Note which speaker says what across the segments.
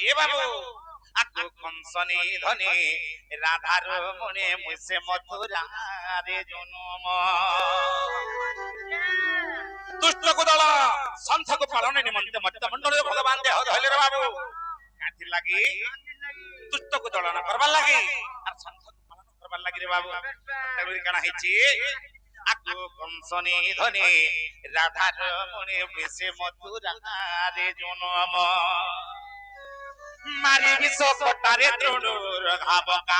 Speaker 1: এ বাবু আকু কংসনি ধনে রাধার মনে মুসে মথুরা রে জনম দুষ্ট কুদল সন্থক পালন নিমন্তে মধ্য মন্ডলে ভগবান দেহ ধইলে রে বাবু কাঠি লাগি দুষ্ট কুদল না করবার লাগি আর সন্থক পালন করবার লাগি রে বাবু তেগুলি কানা হইছি আকু কংসনি ধনে রাধার মনে মুসে মথুরা রে জনম মারি বিষ কটারে তৃণুর ঘাবকা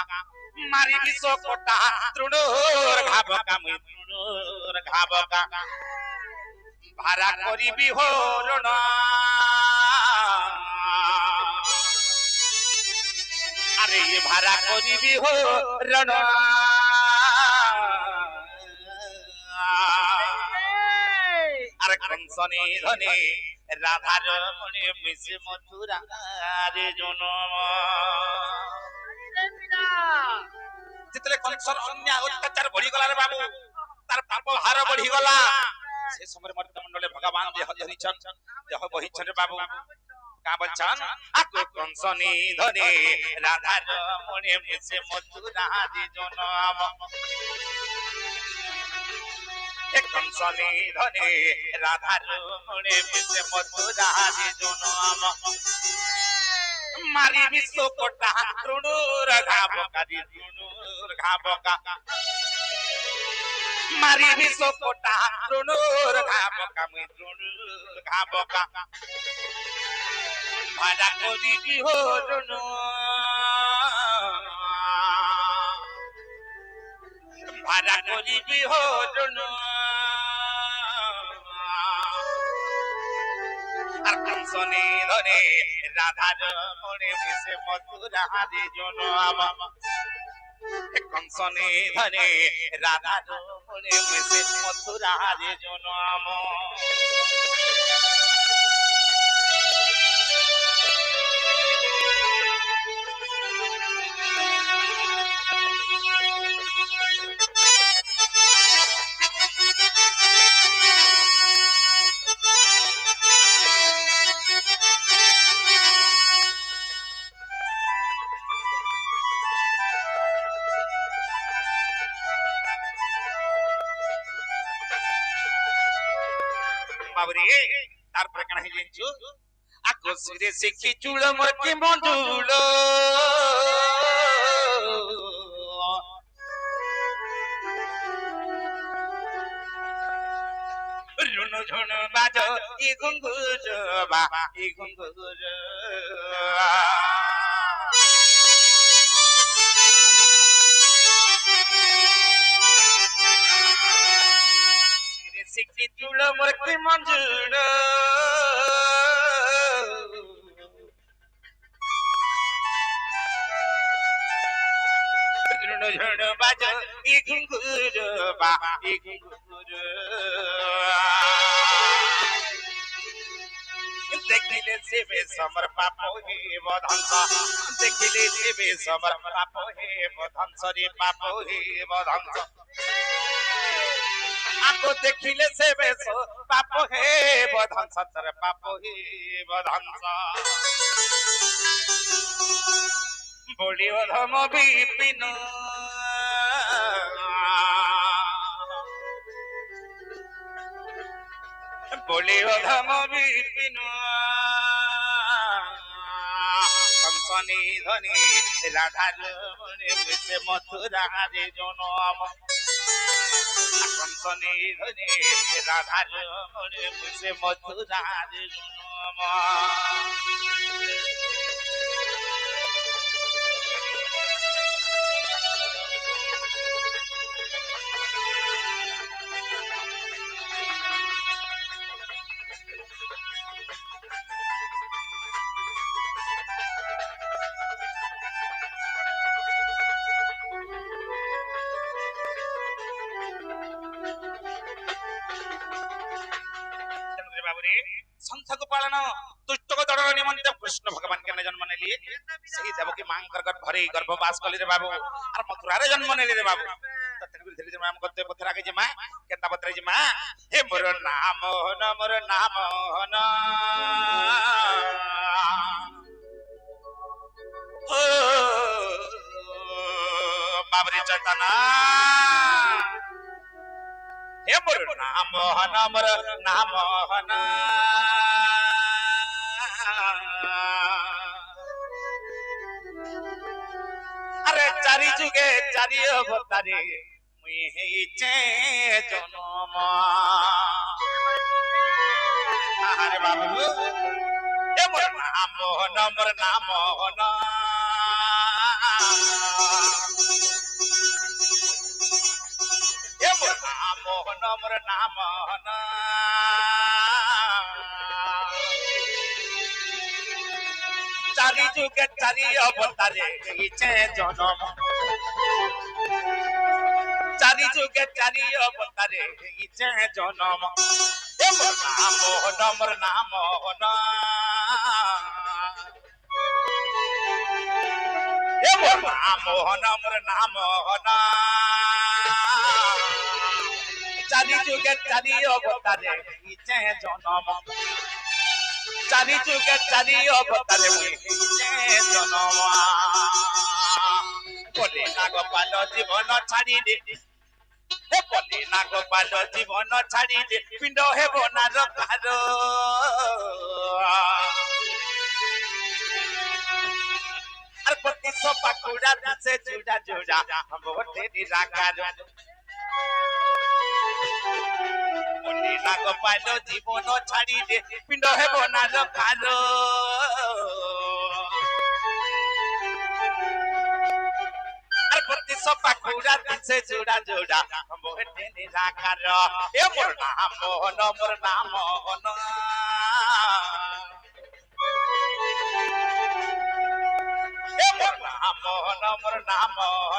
Speaker 1: মারি বিষ কটা তৃণুর ঘাবকা মুই তৃণুর ঘাবকা ভাড়া করিবি হরণ আরে ভাড়া করিবি হরণ আর কংসনে ধনে রাধার মনে মিশে মথুরা রে জনম যেতলে কংসর অন্যায় অত্যাচার বড়ি গলা রে বাবু তার পাপ ভার বড়ি গলা সে সময় মর্ত মন্ডলে ভগবান দেহ ধরিছন দেহ বহিছন রে বাবু কা বলছন আকু কংসনি ধনে রাধার মনে মিশে মথুরা রে জনম কংসনি ধনে রাধার মনে মিশে মথুরা রে জনম মারি বিশ্ব কোটা তৃণুর ঘাবকা রে তৃণুর ঘাবকা মারি বিশ্ব কোটা তৃণুর ঘাবকা মুই তৃণুর ঘাবকা ভাড়া করিবি হরণ ভাড়া করিবি হরণ আর কংসনে ধরে রাধার মনে মিশে মথুরা রে জনম কংসনে ধরে রাধার মনে মিশে মথুরা রে জনম বাবরে তারপরে কেন হইলেনছু আকো সিরে শিখি চুল মতি মন্ডুল রুন ঝুন বাজ ই ঘুঙ্গুর বা ই ঘুঙ্গুর সিরে শিখি চুল মতি মন্ডুল রুন ঝুন বাজ ই ঘুঙ্গুর বা ই ঘুঙ্গুর দেখিলে সেবে সমর পাপ হে বধংস দেখিলে সেবে সমর পাপ হে বধংস রে পাপ হে বধংস আকো দেখিলে সেবে পাপ হে বধংস তর পাপ হে বধংস বলি অধম বিপিন বলি অধম বিপিন কংসনি ধনে রাধার মনে মিশে মথুরা রে জনম কংসনি ধনে রাধার মনে মিশে মথুরা রে জনম বাবুরে संथक पालन दुष्ट को दड़न निमंते कृष्ण भगवान के जन्म नेली सही देवकी मां कर भरे गर्भवास कली रे बाबू और मथुरा रे जन्म नेली रे बाबू ततन धीरे धीरे मां करते पथरा के जे मां केता पथरा जे मां हे मोर नाम न मोर नाम न बाबरी चेतना हे मोर नाम मोर नाम अरे चारि जुगे चारि अवतारे मुई हेइचे जनम अरे बाबू हे मोर नाम हे मोर नाम चारि जुगे चारि अवतारे हेइचे जनम चारि जुगे चारि अवतारे हेइचे जनम हे मोर नाम हे मोर नाम चारि जुगे चारि अवतारे हेइचे जनम चारि जुगे चारि अवतारे हेइचे जनम बोले नागपाल जीवन छाड़ी दे हे बोले नागपाल जीवन छाड़ी दे पिंड हेब नार कार अरे पति सपा कुड़ा से जुड़ा जुड़ा हम बोटे निराकार बोले नागपाल जीवन छाड़ी दे पिंड हेब नार कार पति सपा कुड़ा से जुड़ा जुड़ा हम बोटे निराकार ए मोर नाम ए मोर नाम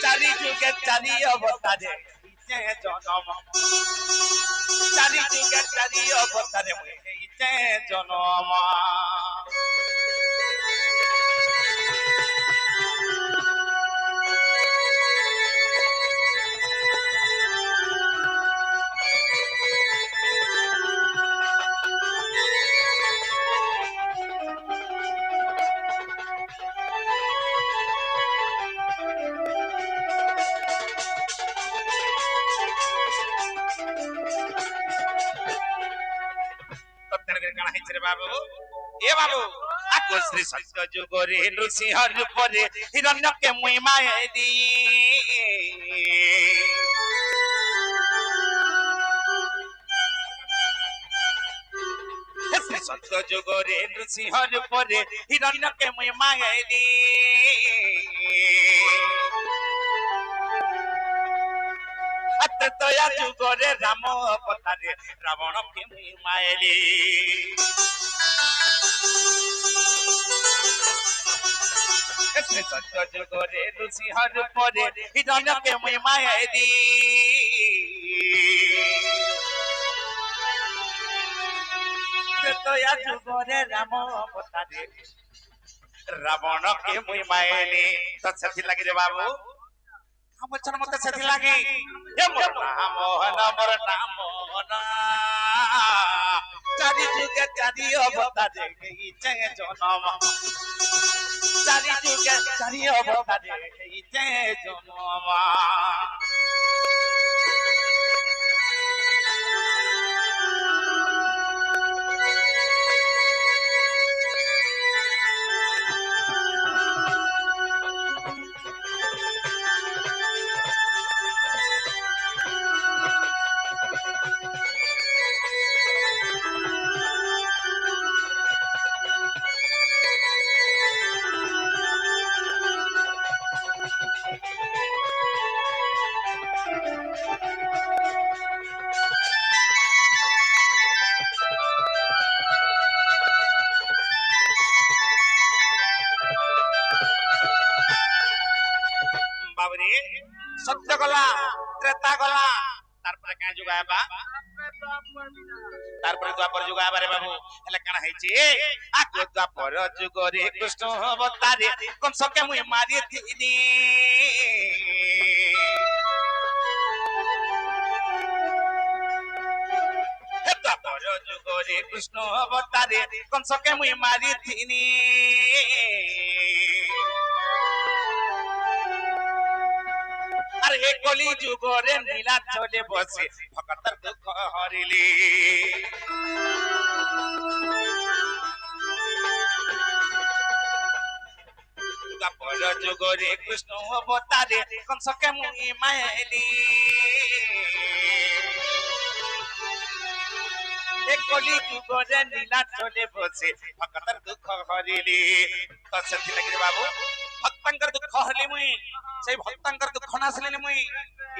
Speaker 1: चारि जुगे चारि अवतारे हेइचे जनम चारि जुगे चारि अवतारे हेइचे जनम बाबू ए बाबू आको श्री सत्य जुग रे नृसिंह रूप रे हिरण्य के मुई मायदी श्री सत्य जुग रे नृसिंह रूप रे हिरण्य के मुई मायदी तया जुग रे राम अवतारे रावण के मुई मायली सत्य जुग रे नृसिंह रूप रे हिरण्य के मुई मायली तया जुग रे राम अवतारे रावण के मुई मायली तो सेथि लागि रे बाबू वचन मत सेथि लागि हे मोर नाम चारि जुगे चारि अवतारे हेइचे जनम चारि जुगे चारि अवतारे हेइचे जनम बाबरे सत्य गला त्रेता गला तारपरे का जुग आबा तारपरे द्वापर जुग आबा रे बाबू हेले काना हेची आगो द्वापर जुग रे कृष्ण अवतारे कंस के मुई मारी थिनी हे द्वापर जुग रे कृष्ण अवतारे कंस के मुई मारी थिनी আর এ কলি যুগরে নীলা চলে বসে ভক্তর দুঃখ হরিলি পর যুগরে কৃষ্ণ অবতারে কংসকে মুই মাইলি এ কলি যুগরে নীলা চলে বসে ভক্তর দুঃখ হরিলি তো সেথিলাগি বাবু ভক্তঙ্কর দুঃখ হলি মুই সেই ভক্তঙ্কর দুঃখ নাসিলি মুই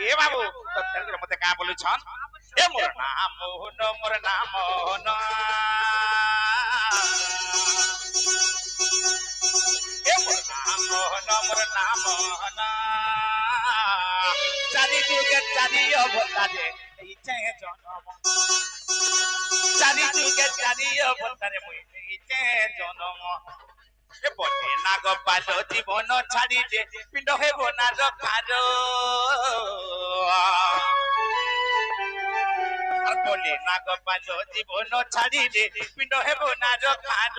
Speaker 1: এ বাবু তো তেলগরে মতে কা বলুছন এ মোর নাম মোহন মোর নাম মোহন এ মোর নাম মোহন মোর নাম মোহন চারি যুগে চারি অবতারে এই চে জনম চারি যুগে চারি অবতারে মুই এই চে জনম এ বটে নাগ পাল জীবন ছাড়ি যে পিণ্ড হেব না রখার আর বলে নাগ পাল জীবন ছাড়ি যে পিণ্ড হেব না রখার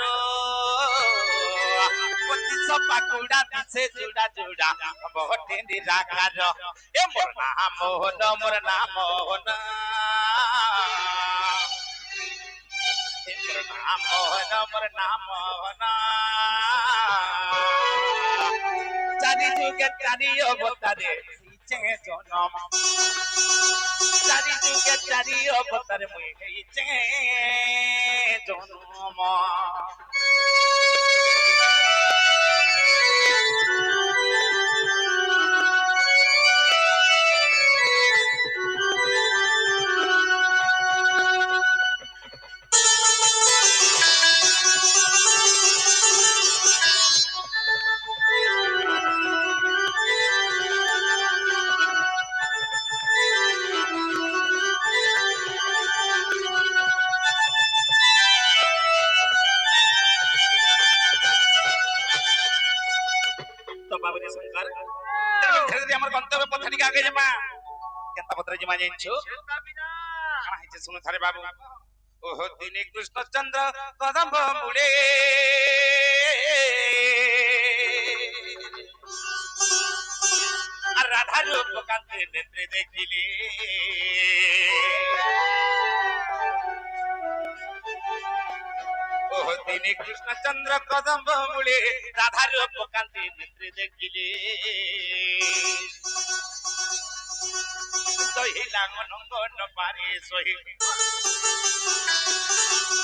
Speaker 1: পতি সপাকুড়া দিছে জুড়া জুড়া বটে নিরাকার এ মোর নাম মোহন মোর নাম মোহন নাম মোহন মোর নাম মোহন চারি যুগে চারি অবতারে হইছে জনম চারি যুগে চারি অবতারে মুই হইছে জনম तो बाबूजी शंकर धीरे धीरे हमर गंतव्य पथ टिके आगे जमा केता पत्र जमा जाइछु काना हिचे सुनु थारे बाबू ओहो दिने कृष्ण चंद्र कदम मुड़े আর রাধা রূপ কান্তে নেত্রে দেখিলে ওহ দিনে কৃষ্ণ চন্দ্র কদম্ব মূলে রাধা রূপ কান্তে নেত্রে দেখিলে দহিলা অনঙ্গন পারে সহি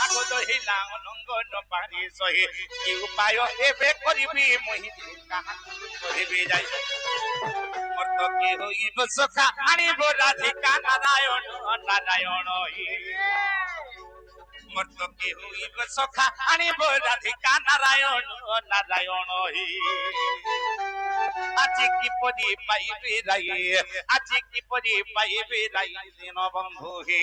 Speaker 1: আকো দহিলা অনঙ্গন পারে সহি কি উপায় এবে করিবি মহি কাহাকু কহিবি যাই মর্ত কি হইব সখা আনিব রাধিকা নারায়ণ নারায়ণ মর্ত কি হইব সখা আনিব রাধিকা নারায়ণ নারায়ণ আজি কি পরি পাইবে রাই আজি কি পরি পাইবে রাই দিন বন্ধু হে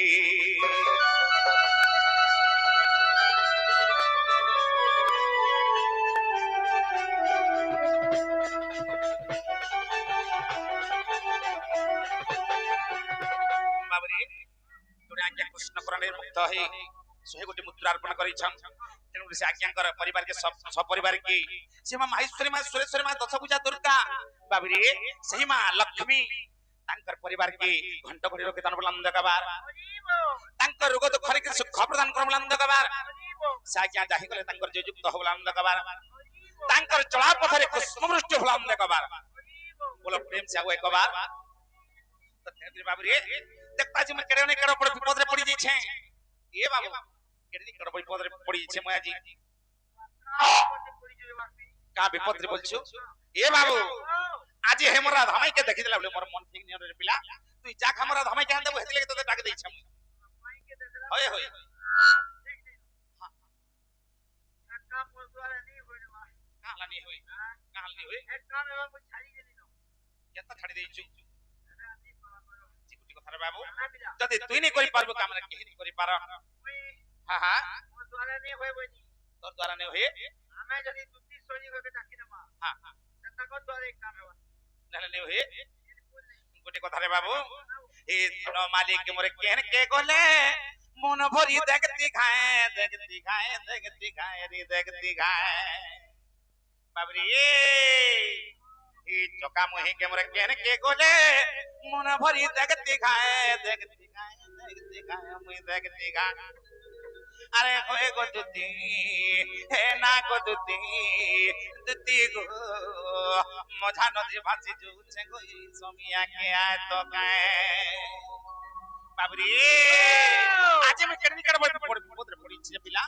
Speaker 1: बाबरी तोरे आज्ञा कृष्ण पुराणे मुक्त है सोहे गोटे मुद्रा अर्पण करिछन तेनु से आज्ञाकर परिवार के सब परिवार की से मां माहेश्वरी मां सुरेश्वरी मां दशभुजा दुर्गा बाबरी सही मां लक्ष्मी तांकर परिवार की घंट घड़ी रो केतन बुलंद कबार तांकर रोग तो खरे के सुख प्रदान कर बुलंद कबार से आज्ञा जाहि गले तांकर जो युक्त हो बुलंद कबार तांकर चला पथरे कुसुमवृष्टि बुलंद कबार बोलो प्रेम से आगो एक बार तो तेरे बाबरी देखता जी मैं केड़े ने केड़ो पड़ विपद रे पड़ी जाई छे ए बाबू केड़ी केड़ो विपद रे पड़ी छे मया जी का विपद रे बोलछु ए बाबू आज हेमरा धमाई के देखि देला बोले मोर मन ठीक नै रे पिला तू जा हमरा धमाई के देबो हेति लगे तो डाक देई छम होय होय काम मोर द्वारा नहीं होय काला नहीं होय काल नहीं होय एक काम एवं मुझ छाड़ी देली न केता छाड़ी देई छु अरे बाबू जदि तुई नहीं करि पारबो काम केहि नहीं करि पार हां हां मोर द्वारा नहीं होय बनी तोर द्वारा नहीं होय हमें जदि दुती सोनी होके डाकी दमा हां हां तको द्वारा एक काम हेबा नले नहीं होय बिल्कुल नहीं गोटे कथा रे बाबू ए न मालिक मोरे केन के गोले मन भरी देखती खाए रे देखती खाए बाबरी এই চকা মুহি কেমরে কেন কে গোলে মন ভরি দেখতি গায় মুই দেখতি গায় আরে হয়ে গো দুতি হে না গো দুতি দুতি গো মঝা নদী ভাসি যাচ্ছে গো সমিয়া কে আয় তো গায় বাবরি আজ আমি কেন কেন পড়ে পড়িছি পিলা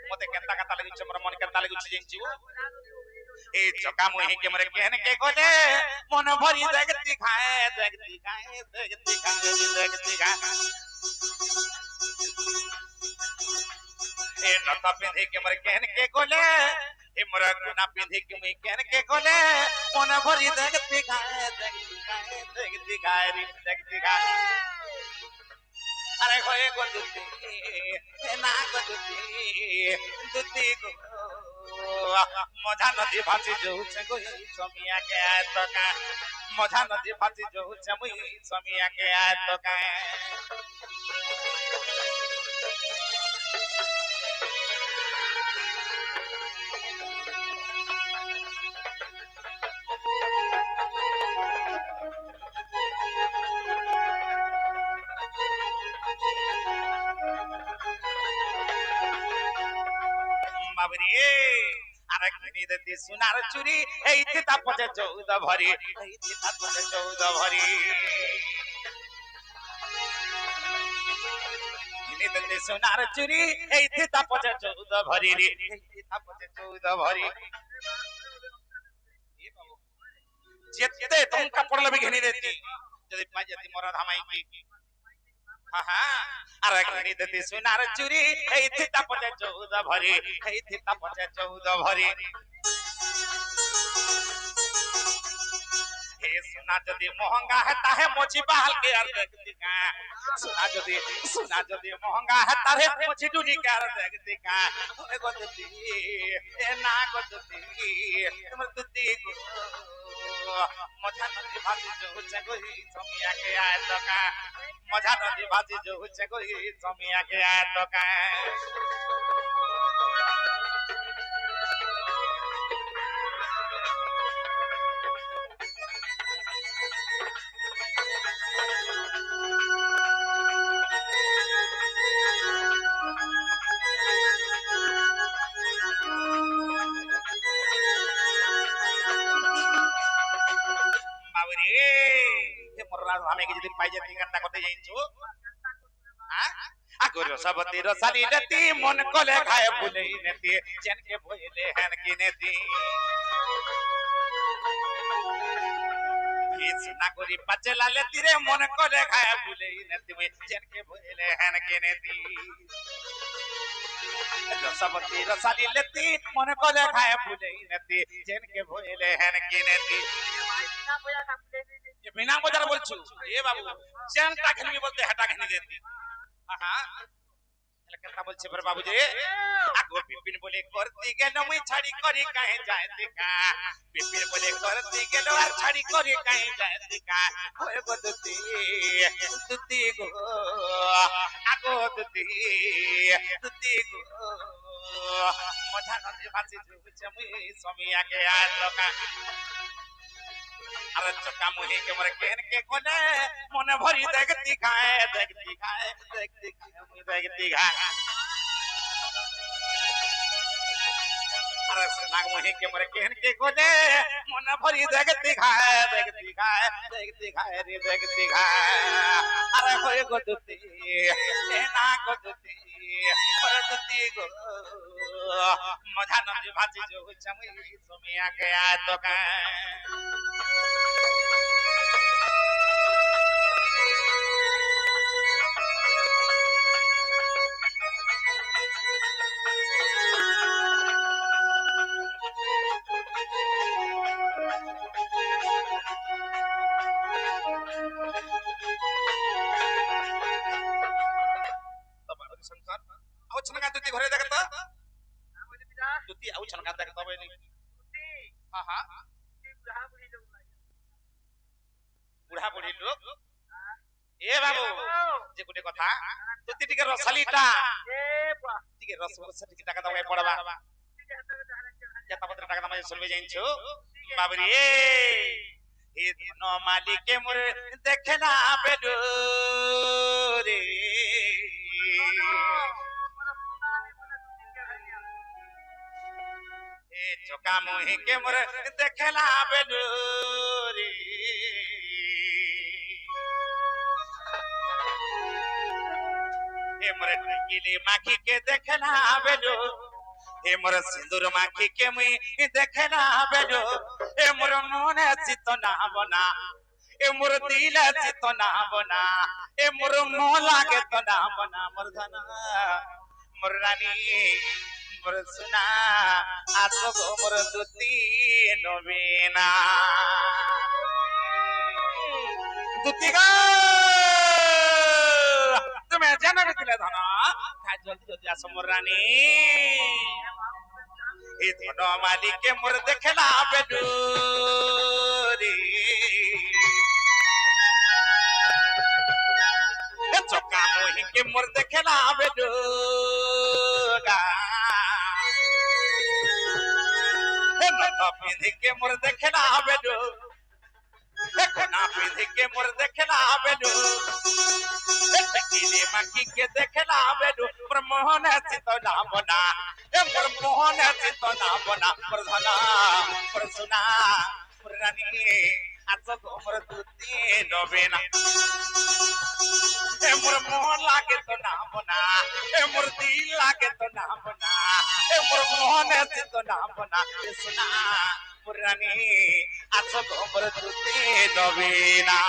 Speaker 1: মতে কেনতা কথা লাগিছে মোর মন কেনতা লাগিছে জানিଛୁ এই চকা মুহি কে মরে কেন কে গোলে মন ভরি দেখতি খায় দেখতি খায় ए नता पिंधे के मर कहन के गोले ए मोरा गुना पिंधे के मैं कहन के गोले मन भरी देखती गाय रे देखती गाय अरे होए गो दुती ए ना गो दुती गो मझा नदी भासी जाऊछे गो समिया के आय तो का मझा नदी भासी जाऊछे मुई समिया के आय तो का বাবরি আরে কিনি দেতি সোনার চুরি এইতে তাপছে 14 ভরি এইতে তাপছে 14 ভরি কিনি দেতি সোনার চুরি এইতে তাপছে 14 ভরি রে এইতে তাপছে 14 ভরি এ বাবু যেতে টঙ্কা পড়লে বি ঘিনি দেতি যদি পাই যেতি মোরা ধামাই কি अरे घनी देती सोनार चूरी এইতে তাপছে 14 ভরি এইতে তাপছে 14 ভরি हे सोना जदी महंगा है ताहे मोची बहाल के यार देखती का सोना जदी महंगा है ताहे मोची डूडी के यार देखती का ओए गोदती ए ना गोदती हमर दुती गो मझा नदी भासी जो जगोई समिया के आय तो का मझा नदी भासी जो जगोई समिया के आय तो का আমি কি যদি পাই যেতি কান্না করতে যাইছো আগর সবতি রসালি লেতি মন কোলে খায় ভুলেই নেতি জেনকে ভইলে হেন কি নেতি ইস না করি পাচলা লেতি রে মন কোলে খায় ভুলেই নেতি জেনকে ভইলে হেন কি নেতি রসবতি রসালি লেতি মন কোলে খায় ভুলেই নেতি জেনকে ভইলে হেন কি নেতি ये बिना बजार बोलछु ए बाबू जनता खनी बोलते हटा खनी देती हां केलता बोलछे पर बाबू जी आगो बिपिन बोले करती गेलो मुई छाड़ी करी काहे जायती का बिपिन बोले करती गेलो और छाड़ी करी काहे जायती का होय गो दुती गो आगो दुती गो मझा नदी भासी जुछे मुई समिया के आय तो का अरे चक्का मुही के मरे केन के कोने मने भरी देखती खाए मुई देखती खाए अरे नाग मुही के मरे केन के कोने मने भरी देखती खाए रे देखती खाए अरे होय गो दुती ए ना गो दुती पर दुती गो मझा नदी भासी जो चमुई समिया के आय तो का संसार आउ छनका दुती घरे देखत दुती आउ छनका देखत बे नहीं हां हां बुढ़ा बुढ़ी लोग ए बाबू जे गुटे कथा दुती टिके रसलीटा ए बा टिके रस टिके टाका दबे पड़बा जता पत्र टाका दमे सुनबे जाइन छो बाबरे ए धन मालिके मोर देखला बेलो रे ए चोका मुही के मोर देखला बेलो रे ए मोर टिकिली माखी के देखला बेलो ए मोर सिंदूर माखी के मुई देखला बेलो ए मोर मन चित ना बना ए मोर दिल चित ना बना ए मोर मोह लागे तो ना बना मोर धना मोर रानी मोर सुना आसो गो मोर दुती नवीना दुती गा तुम्हें जाना भी तिले धना खा जल्दी जल्दी आसो मोर रानी ए धन मालिक के मोर देखला बेडू रे ए चोका मोही के मोर देखला बेडू गा ए नथा पिंधी के मोर देखला बेडू ए कोना पिंधी के मोर देखला बेडू ए टिकिली माखी के देखला बेडू मोर मोहन चित ना बना ए मोर मोहन चित ना बना मोर धना मोर सुना मोर रानी आसो गो मोर दुती नवीना ए मोर मोहन लागे तो ना बना ए मोर दिल लागे तो ना बना ए मोर मोहन चित ना बना ए सुना मोर रानी आसो गो मोर दुती नवीना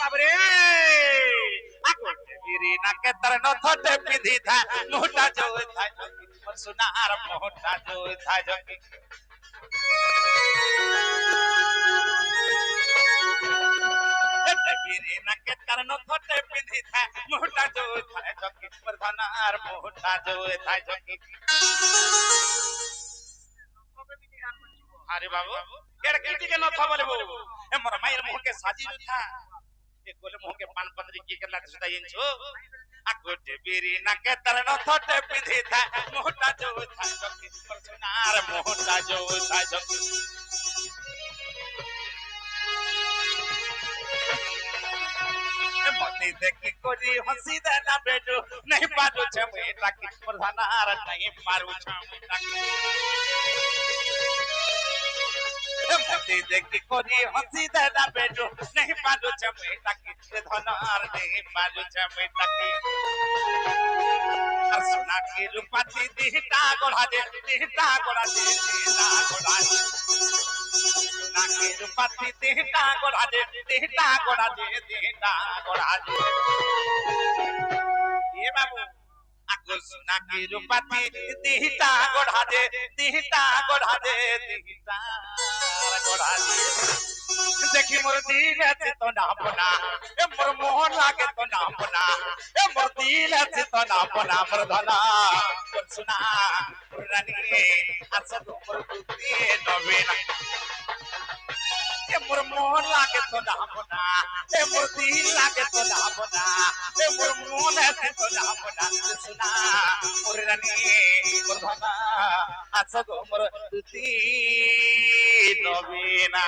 Speaker 1: बाबरे गिरी ना के तरन थटे पिधी था मोटा जो था और सुनार मोटा जो था जकी गिरी ना के तरन थटे पिधी था मोटा जो था जकी प्रधानार मोटा जो था जकी अरे बाबू केड़ कीटी के न था बोले बो ए मोर मायर मोह के साजी था ए गोले मोह के पान पंद्री की करला सुदा इंचो आ गोटे बेरी ना के तरन थटे पिधी था मोटा जो था जकी सुनार मोटा जो था जकी ए मती देखी कोरी हंसी देना बेटो नहीं पारो छमे टाकी प्रधानार नहीं पारो छमे टाकी मती देखी कोरी हंसी देना बेटो नहीं पारो छमे टाकी धनार नहीं पारो छमे टाकी सुना की रूपाती दिहटा गोड़ा दे दिहटा गोड़ा दे दिहटा गोड़ा दे सुना की रूपाती दिहटा गोड़ा दे दिहटा गोड़ा दे दिहटा गोड़ा दे ये बाबू आगो सुना की रूपाती दिहटा गोड़ा दे दिहटा गोड़ा दे दिहटा गोड़ा दे देखी मोर दिल আছে তো না বনা এ মোর মোহন লাগে তো না বনা এ মোর দিল আছে তো না বনা মোর ধনা মোর সোনা মোর রানী আছে তো মোর দুতি নবীনা এ মোর মোহন লাগে তো না বনা এ মোর দিল লাগে তো না বনা এ মোর মন আছে তো না বনা সোনা মোর রানী মোর ধনা আছে তো মোর দুতি নবীনা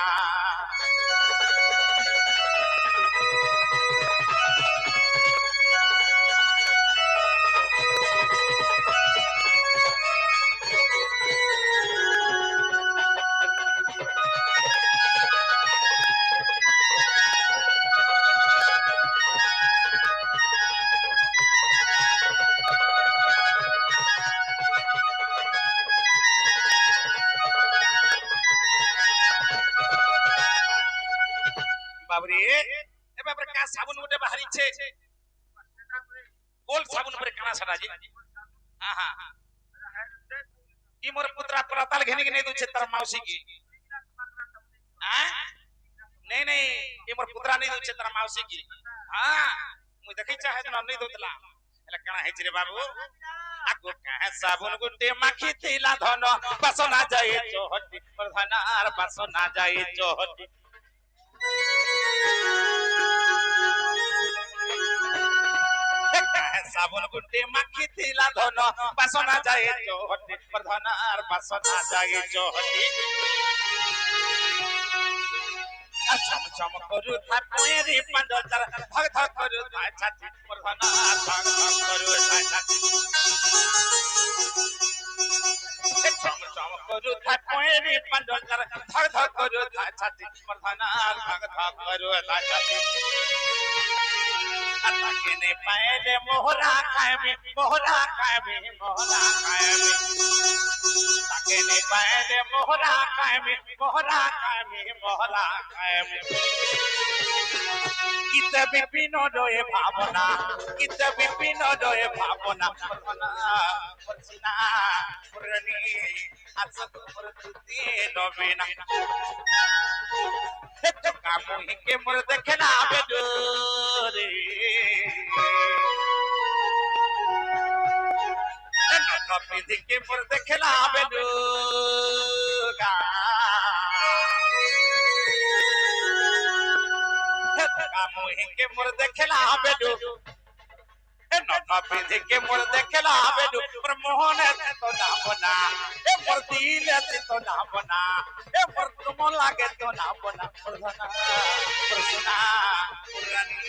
Speaker 1: बाबरे ए बाबरे का साबुन गोटे बाहरी छे गोल साबुन पर काना सडा जी हां हां ଇ मोर पुत्रा पराताल घेनी के नहीं दूचे तर मौसी की हां नहीं नहीं इ मोर पुत्रा नहीं दूचे तर मौसी की हां मु देखै चाहे न नहीं दूतला एला कणा है रे बाबू आगो कहे साबुन गुटे माखी थिला धन बासना जाए चोहटी प्रधानार बासना जाए चोहटी साबुन गुटे माखी थिला धन बासना जाए चोहटी प्रधानार बासना जाए चोहटी चम चम करू था कोयरी पंडोतर धक धक करू था छाती प्रधानार धक धक करू था छाती चम चम करू था कोयरी पंडोतर धक धक करू था छाती प्रधानार धक धक करू था छाती ताके ने पाएले मोहरा खाए में मोहरा खाए में मोहरा खाए में ताके ने पाएले मोहरा खाए में मोहरा खाए में मोहरा खाए में कित विपिन दोए भावना कित विपिन दोए भावना परसना पुरनी आज पुरती नवीना कामुही के मोर देखना बेडोरे कपिधि के मोर देखला बेडोगा कामुही के मोर देखला बेडो कपिधि के मोर देखला बेडो पर मोहन तो ना बना ए मोर दिल तो ना बना ए मोर तुम लागे तो ना बना प्रसना पुरानी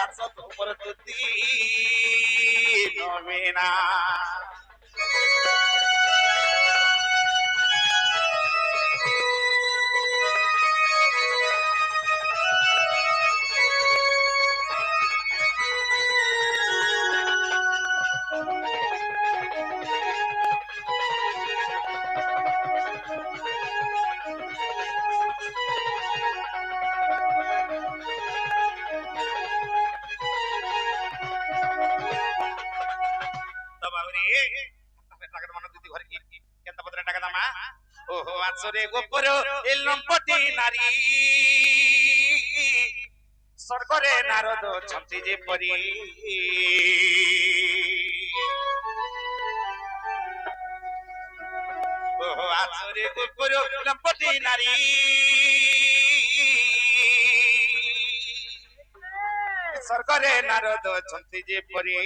Speaker 1: आसो तुमर तुती नवीना ओहो आसरे गोपरो एलंपटी नारी स्वर्गरे नारद छंती जे परी ओहो आसरे गोपरो एलंपटी नारी स्वर्गरे नारद छंती जे परी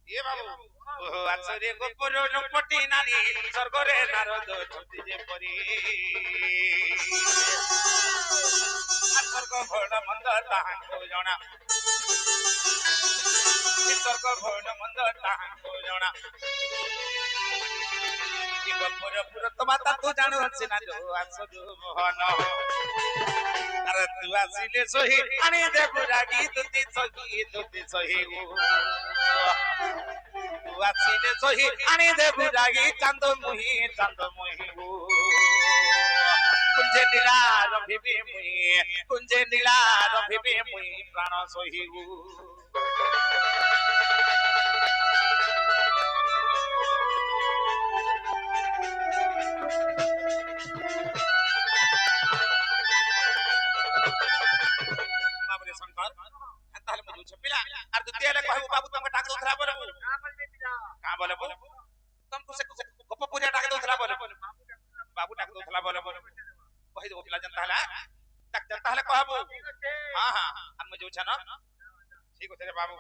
Speaker 1: ये बाबू ओहो आसरे गोपरो लपटी नारी स्वर्गरे नारद छंती जे परी स्वर्ग भोड मंद ताहाको जणा स्वर्ग भोड मंद ताहाको जणा ये गोपरो पुरत माता तू जानो अछि ना जो आसु मोहन अरे तू आसिले सही आनी दे बुरागी तुती सही तू आसिले सही आनी दे बुरागी चांद मुही कुंजे नीला रभिबे मुई प्राण सहीगु बाबरे शंकर ताले मजू छपिला आर दुतिया ले कहबो बाबू तुमके टाक दोथरा बोले का बोले तुमको से गप पूजा टाक दोथरा बोले बाबू टाक दोथला बोले कहि दो पिला जनता हला टाक जनता हला कहबो हां हां आर मजू छ न ठीक होते रे बाबू